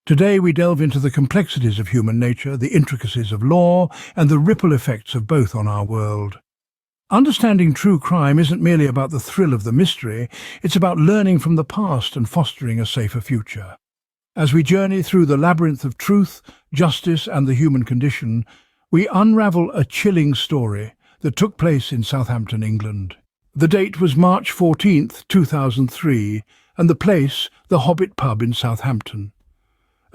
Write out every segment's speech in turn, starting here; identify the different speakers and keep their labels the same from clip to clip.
Speaker 1: Today we delve into the complexities of human nature, the intricacies of law, and the ripple effects of both on our world. Understanding true crime isn't merely about the thrill of the mystery, it's about learning from the past and fostering a safer future. As we journey through the labyrinth of truth, justice, and the human condition, we unravel a chilling story that took place in Southampton, England. The date was March 14th, 2003, and the place, the Hobbit pub in Southampton.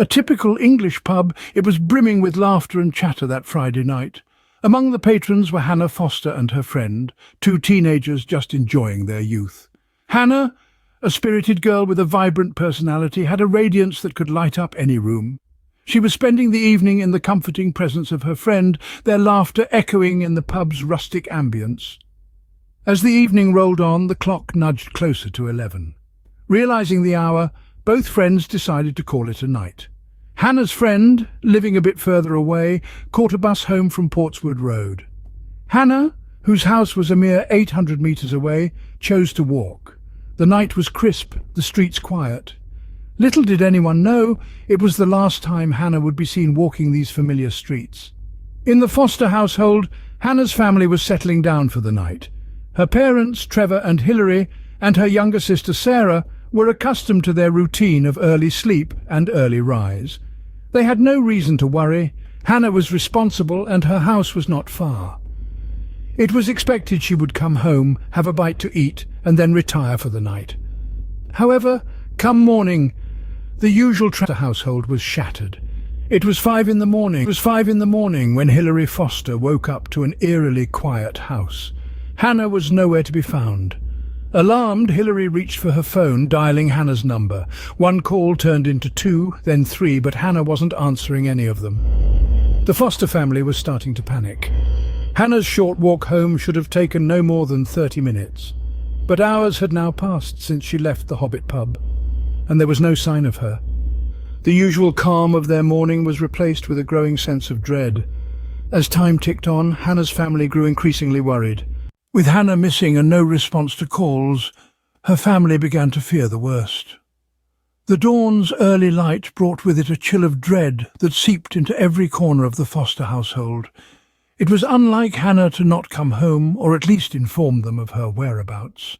Speaker 1: A typical English pub, it was brimming with laughter and chatter that Friday night. Among the patrons were Hannah Foster and her friend, two teenagers just enjoying their youth. Hannah, a spirited girl with a vibrant personality, had a radiance that could light up any room. She was spending the evening in the comforting presence of her friend, their laughter echoing in the pub's rustic ambience. As the evening rolled on, the clock nudged closer to 11. Realizing the hour, both friends decided to call it a night. Hannah's friend, living a bit further away, caught a bus home from Portswood Road. Hannah, whose house was a mere 800 metres away, chose to walk. The night was crisp, the streets quiet. Little did anyone know, it was the last time Hannah would be seen walking these familiar streets. In the Foster household, Hannah's family was settling down for the night. Her parents, Trevor and Hilary, and her younger sister Sarah, were accustomed to their routine of early sleep and early rise. They had no reason to worry. Hannah was responsible and her house was not far. It was expected she would come home, have a bite to eat, and then retire for the night. However, come morning, the usual household was shattered. It was 5 in the morning when Hilary Foster woke up to an eerily quiet house. Hannah was nowhere to be found. Alarmed, Hilary reached for her phone, dialing Hannah's number. One call turned into 2, then 3, but Hannah wasn't answering any of them. The Foster family was starting to panic. Hannah's short walk home should have taken no more than 30 minutes. But hours had now passed since she left the Hobbit pub, and there was no sign of her. The usual calm of their morning was replaced with a growing sense of dread. As time ticked on, Hannah's family grew increasingly worried. With Hannah missing and no response to calls, her family began to fear the worst. The dawn's early light brought with it a chill of dread that seeped into every corner of the Foster household. It was unlike Hannah to not come home, or at least inform them of her whereabouts.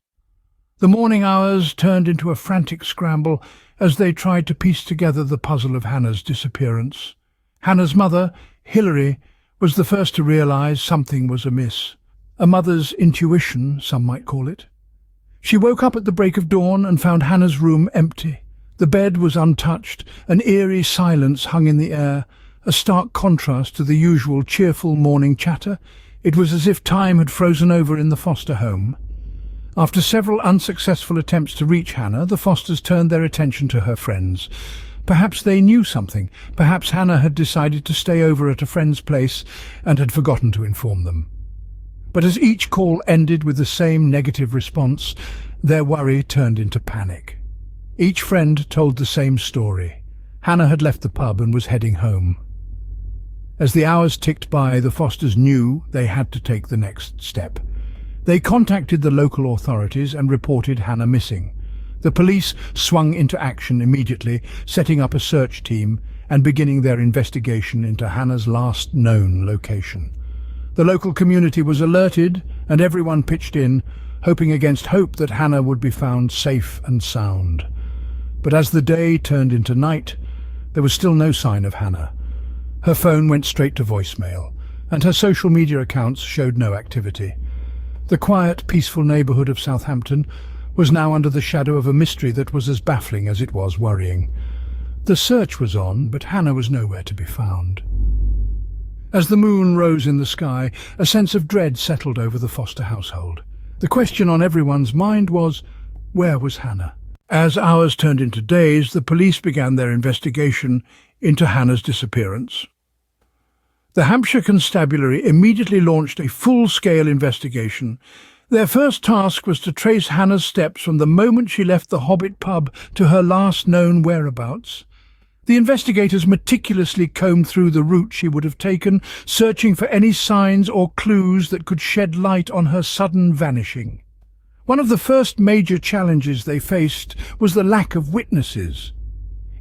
Speaker 1: The morning hours turned into a frantic scramble as they tried to piece together the puzzle of Hannah's disappearance. Hannah's mother, Hilary, was the first to realize something was amiss. A mother's intuition, some might call it. She woke up at the break of dawn and found Hannah's room empty. The bed was untouched, an eerie silence hung in the air, a stark contrast to the usual cheerful morning chatter. It was as if time had frozen over in the Foster home. After several unsuccessful attempts to reach Hannah, the Fosters turned their attention to her friends. Perhaps they knew something. Perhaps Hannah had decided to stay over at a friend's place and had forgotten to inform them. But as each call ended with the same negative response, their worry turned into panic. Each friend told the same story. Hannah had left the pub and was heading home. As the hours ticked by, the Fosters knew they had to take the next step. They contacted the local authorities and reported Hannah missing. The police swung into action immediately, setting up a search team and beginning their investigation into Hannah's last known location. The local community was alerted, and everyone pitched in, hoping against hope that Hannah would be found safe and sound. But as the day turned into night, there was still no sign of Hannah. Her phone went straight to voicemail, and her social media accounts showed no activity. The quiet, peaceful neighbourhood of Southampton was now under the shadow of a mystery that was as baffling as it was worrying. The search was on, but Hannah was nowhere to be found. As the moon rose in the sky, a sense of dread settled over the Foster household. The question on everyone's mind was, where was Hannah? As hours turned into days, the police began their investigation into Hannah's disappearance. The Hampshire Constabulary immediately launched a full-scale investigation. Their first task was to trace Hannah's steps from the moment she left the Hobbit pub to her last known whereabouts. The investigators meticulously combed through the route she would have taken, searching for any signs or clues that could shed light on her sudden vanishing. One of the first major challenges they faced was the lack of witnesses.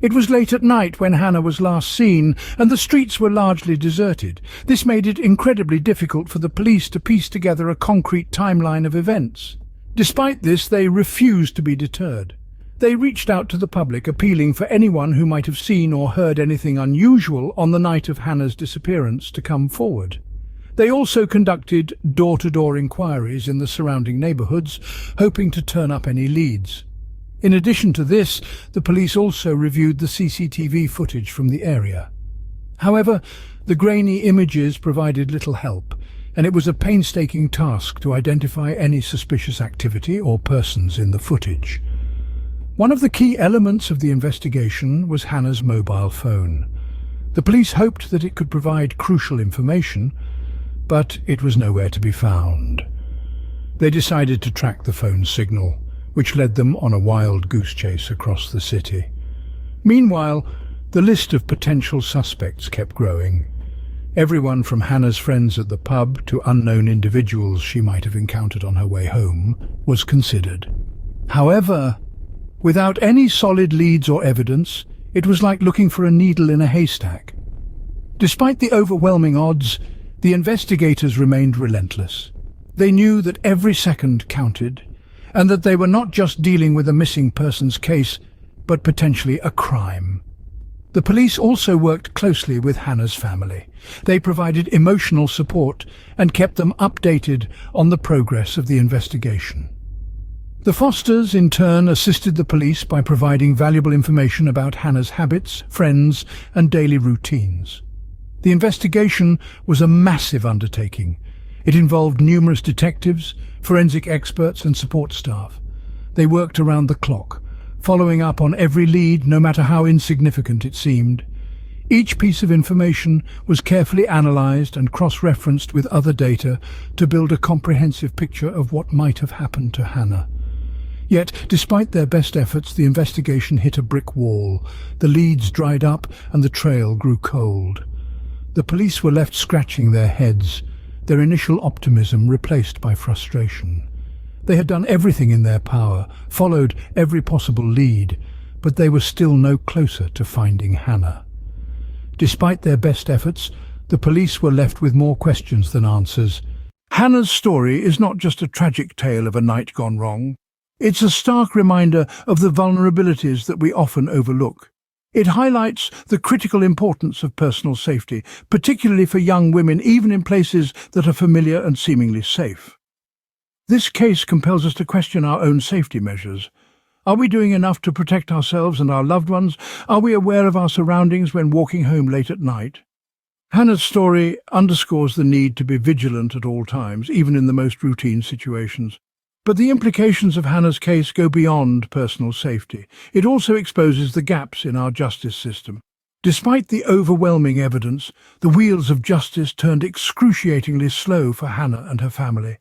Speaker 1: It was late at night when Hannah was last seen, and the streets were largely deserted. This made it incredibly difficult for the police to piece together a concrete timeline of events. Despite this, they refused to be deterred. They reached out to the public, appealing for anyone who might have seen or heard anything unusual on the night of Hannah's disappearance to come forward. They also conducted door-to-door inquiries in the surrounding neighbourhoods, hoping to turn up any leads. In addition to this, the police also reviewed the CCTV footage from the area. However, the grainy images provided little help, and it was a painstaking task to identify any suspicious activity or persons in the footage. One of the key elements of the investigation was Hannah's mobile phone. The police hoped that it could provide crucial information, but it was nowhere to be found. They decided to track the phone's signal, which led them on a wild goose chase across the city. Meanwhile, the list of potential suspects kept growing. Everyone from Hannah's friends at the pub to unknown individuals she might have encountered on her way home was considered. However, without any solid leads or evidence, it was like looking for a needle in a haystack. Despite the overwhelming odds, the investigators remained relentless. They knew that every second counted, and that they were not just dealing with a missing persons case, but potentially a crime. The police also worked closely with Hannah's family. They provided emotional support and kept them updated on the progress of the investigation. The Fosters, in turn, assisted the police by providing valuable information about Hannah's habits, friends, and daily routines. The investigation was a massive undertaking. It involved numerous detectives, forensic experts, and support staff. They worked around the clock, following up on every lead, no matter how insignificant it seemed. Each piece of information was carefully analysed and cross-referenced with other data to build a comprehensive picture of what might have happened to Hannah. Yet, despite their best efforts, the investigation hit a brick wall. The leads dried up and the trail grew cold. The police were left scratching their heads, their initial optimism replaced by frustration. They had done everything in their power, followed every possible lead, but they were still no closer to finding Hannah. Despite their best efforts, the police were left with more questions than answers. Hannah's story is not just a tragic tale of a night gone wrong. It's a stark reminder of the vulnerabilities that we often overlook. It highlights the critical importance of personal safety, particularly for young women, even in places that are familiar and seemingly safe. This case compels us to question our own safety measures. Are we doing enough to protect ourselves and our loved ones? Are we aware of our surroundings when walking home late at night? Hannah's story underscores the need to be vigilant at all times, even in the most routine situations. But the implications of Hannah's case go beyond personal safety. It also exposes the gaps in our justice system. Despite the overwhelming evidence, the wheels of justice turned excruciatingly slow for Hannah and her family.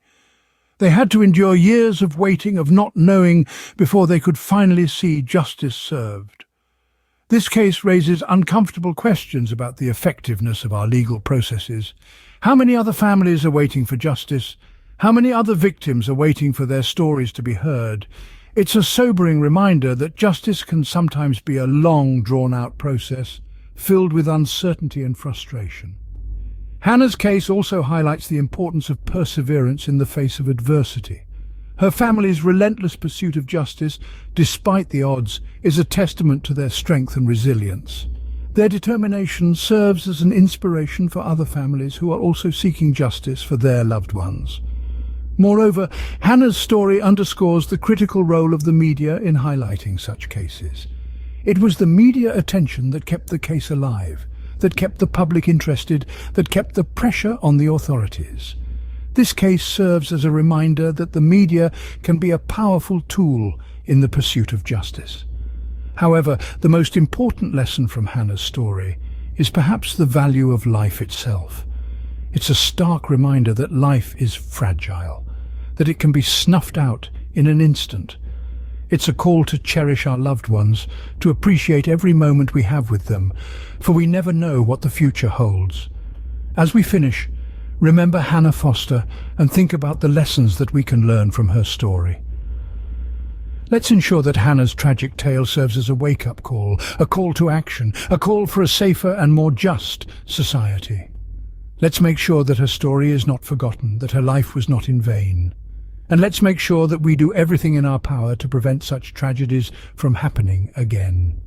Speaker 1: They had to endure years of waiting, of not knowing, before they could finally see justice served. This case raises uncomfortable questions about the effectiveness of our legal processes. How many other families are waiting for justice? How many other victims are waiting for their stories to be heard? It's a sobering reminder that justice can sometimes be a long, drawn-out process, filled with uncertainty and frustration. Hannah's case also highlights the importance of perseverance in the face of adversity. Her family's relentless pursuit of justice, despite the odds, is a testament to their strength and resilience. Their determination serves as an inspiration for other families who are also seeking justice for their loved ones. Moreover, Hannah's story underscores the critical role of the media in highlighting such cases. It was the media attention that kept the case alive, that kept the public interested, that kept the pressure on the authorities. This case serves as a reminder that the media can be a powerful tool in the pursuit of justice. However, the most important lesson from Hannah's story is perhaps the value of life itself. It's a stark reminder that life is fragile, that it can be snuffed out in an instant. It's a call to cherish our loved ones, to appreciate every moment we have with them, for we never know what the future holds. As we finish, remember Hannah Foster and think about the lessons that we can learn from her story. Let's ensure that Hannah's tragic tale serves as a wake-up call, a call to action, a call for a safer and more just society. Let's make sure that her story is not forgotten, that her life was not in vain. And let's make sure that we do everything in our power to prevent such tragedies from happening again.